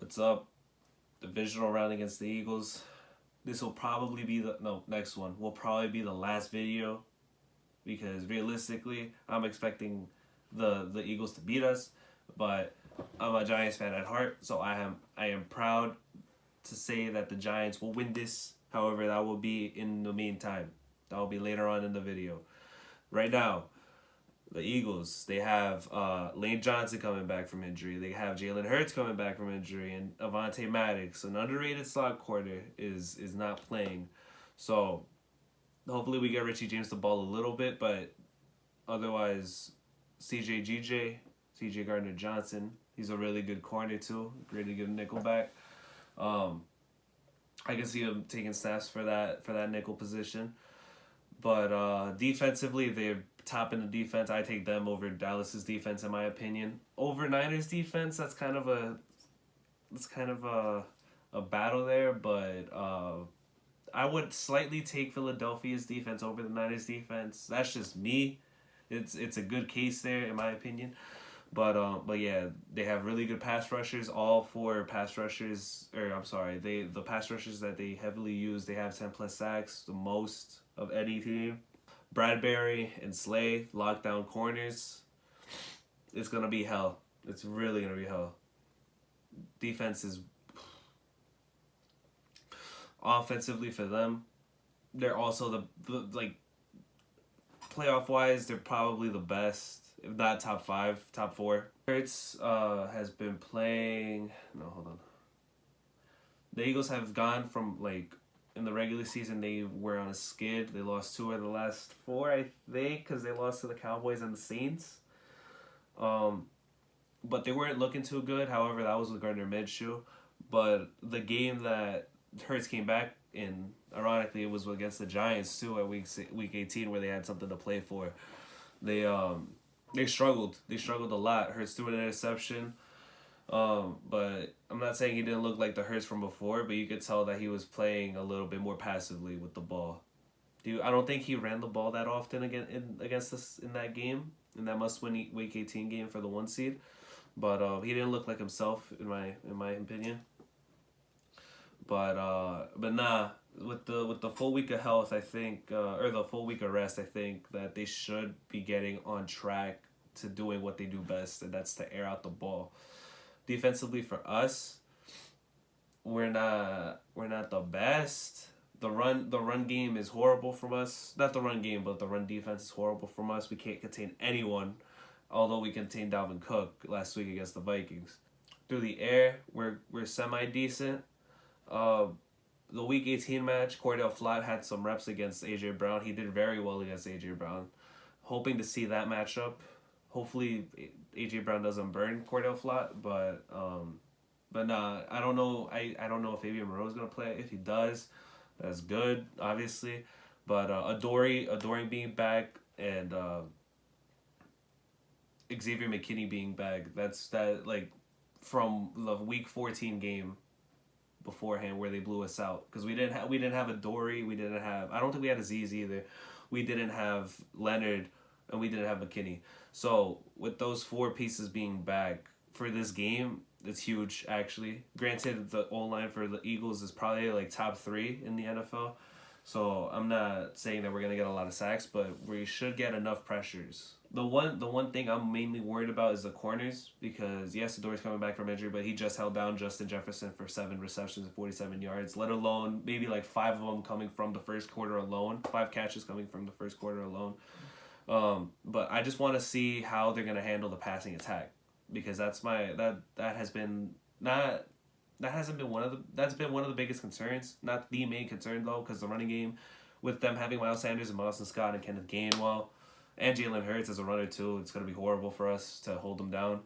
What's up? Divisional round against the Eagles. This will probably be next one will probably be the last video because realistically, I'm expecting the Eagles to beat us, but I'm a Giants fan at heart, so I am proud to say that the Giants will win this. However, that will be in the meantime. That will be later on in the video. Right now, the Eagles, they have Lane Johnson coming back from injury. They have Jalen Hurts coming back from injury, and Avonte Maddox, an underrated slot corner, is not playing. So hopefully we get Richie James the ball a little bit, but otherwise, CJ Gardner Johnson, he's a really good corner too, really good nickelback. I can see him taking snaps for that nickel position. But defensively, they're top in the defense. I take them over Dallas's defense, in my opinion. Over Niners defense, that's kind of a battle there. But I would slightly take Philadelphia's defense over the Niners defense. That's just me. It's a good case there, in my opinion. But yeah, they have really good pass rushers. All four pass rushers, or I'm sorry, the pass rushers that they heavily use, they have 10+ sacks, the most of any team. Bradbury and Slay, lockdown corners. It's gonna be hell. It's really gonna be hell. Defense is offensively for them. They're also the like playoff wise, they're probably the best, if not top 5, top 4. Hurts has been playing. No, hold on. The Eagles have gone from in the regular season they were on a skid. They lost 2 of the last 4, I think, because they lost to the Cowboys and the Saints. But they weren't looking too good. However, that was with Gardner Minshew. But the game that Hurts came back in, ironically, it was against the Giants too at week 18, where they had something to play for. They struggled. They struggled a lot. Hurts threw an interception. But I'm not saying he didn't look like the Hurts from before, but you could tell that he was playing a little bit more passively with the ball. I don't think he ran the ball that often against us in that game, in that must-win week 18 game for the 1 seed. But he didn't look like himself in my opinion. But nah, with the full week of health, I think, or the full week of rest, I think that they should be getting on track to doing what they do best, and that's to air out the ball. Defensively for us, we're not the best. The run game is horrible from us. Not the run game, but the run defense is horrible from us. We can't contain anyone, although we contained Dalvin Cook last week against the Vikings. Through the air, we're semi decent. The week 18 match, Cordell Flott had some reps against AJ Brown. He did very well against AJ Brown. Hoping to see that matchup. Hopefully AJ Brown doesn't burn Cordell Flott, but nah, I don't know. I don't know if Fabian Moreau is gonna play. If he does, that's good, obviously. But Adoree being back and Xavier McKinney being back, from the week 14 game beforehand where they blew us out, because we didn't have Adoree, I don't think we had Aziz either. We didn't have Leonard, and we didn't have McKinney. So with those 4 pieces being back for this game, it's huge actually. Granted, the O-line for the Eagles is probably top 3 in the NFL. So I'm not saying that we're gonna get a lot of sacks, but we should get enough pressures. The one thing I'm mainly worried about is the corners, because yes, Adoree's coming back from injury, but he just held down Justin Jefferson for 7 receptions and 47 yards, let alone maybe 5 of them coming from the first quarter alone, 5 catches coming from the first quarter alone. But I just want to see how they're gonna handle the passing attack, because that's been one of the biggest concerns. Not the main concern though, because the running game, with them having Miles Sanders and Boston Scott and Kenneth Gainwell and Jalen Hurts as a runner too, it's gonna be horrible for us to hold them down.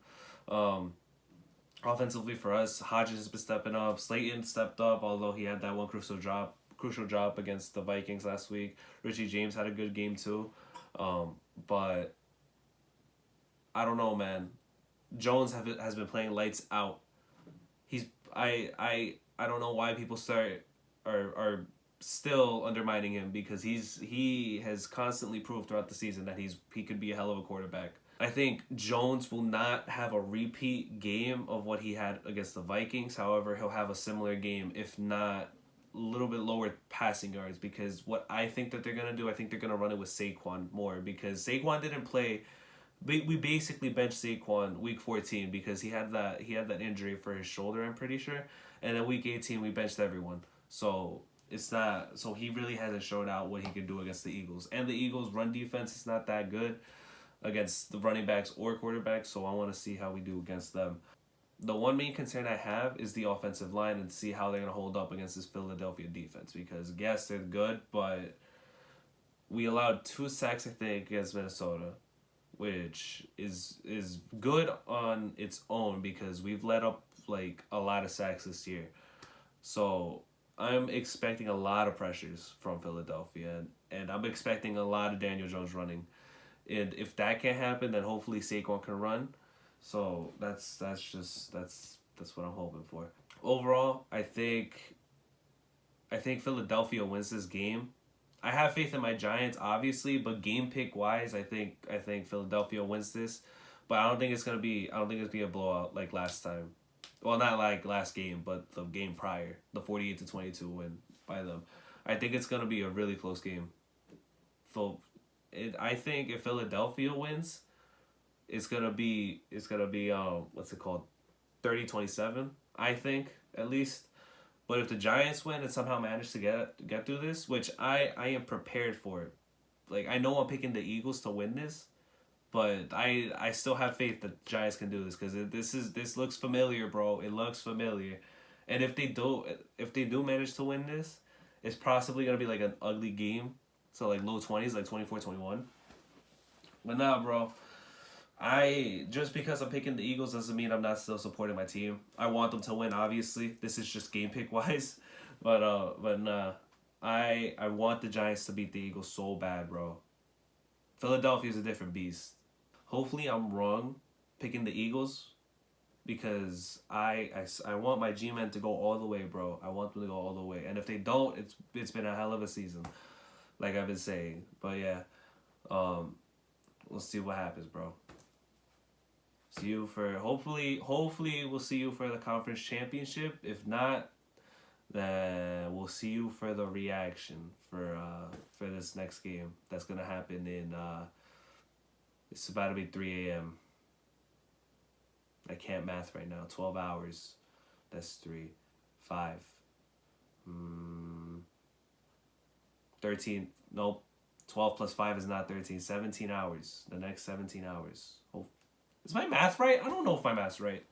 Offensively for us, Hodges has been stepping up. Slayton stepped up, although he had that one crucial drop against the Vikings last week. Richie James had a good game too. But I don't know, man. Jones has been playing lights out. I don't know why people are still undermining him because he has constantly proved throughout the season that he could be a hell of a quarterback. I think Jones will not have a repeat game of what he had against the Vikings. However, he'll have a similar game, if not a little bit lower passing yards, because what I think that they're going to do, I think they're going to run it with Saquon more, because Saquon didn't play. We basically benched Saquon week 14 because he had that injury for his shoulder, I'm pretty sure. And then week 18 we benched everyone. So it's not, so he really hasn't shown out what he can do against the Eagles. And the Eagles run defense is not that good against the running backs or quarterbacks, so I want to see how we do against them. The one main concern I have is the offensive line and see how they're going to hold up against this Philadelphia defense, because yes, they're good, but we allowed 2 sacks, I think, against Minnesota, which is good on its own because we've let up like a lot of sacks this year. So I'm expecting a lot of pressures from Philadelphia, and I'm expecting a lot of Daniel Jones running. And if that can't happen, then hopefully Saquon can run. So that's what I'm hoping for. Overall, I think Philadelphia wins this game. I have faith in my Giants, obviously, but game pick wise, I think Philadelphia wins this. But I don't think it's gonna be a blowout like last time. Well, not like last game, but the game prior, the 48-22 win by them. I think it's gonna be a really close game. So I think if Philadelphia wins, it's gonna be what's it called, 30-27, I think, at least. But if the Giants win and somehow manage to get through this, which I am prepared for it. Like, I know I'm picking the Eagles to win this, but I still have faith that the Giants can do this, because this looks familiar, bro. It looks familiar. And if they do manage to win this, it's possibly gonna be like an ugly game. So like low 20s, like 24-21. But nah, bro. Just because I'm picking the Eagles doesn't mean I'm not still supporting my team. I want them to win, obviously. This is just game pick wise. But nah. I want the Giants to beat the Eagles so bad, bro. Philadelphia's a different beast. Hopefully I'm wrong picking the Eagles, because I want my G-men to go all the way, bro. I want them to go all the way. And if they don't, it's been a hell of a season, like I've been saying. But yeah, we'll see what happens, bro. See you for hopefully we'll see you for the conference championship. If not, then we'll see you for the reaction for this next game that's gonna happen in it's about to be 3 a.m. I can't math right now. 12 hours. That's 3, 5. 13. Nope. 12 plus 5 is not 13. 17 hours. The next 17 hours. Oh. Is my math right? I don't know if my math's right.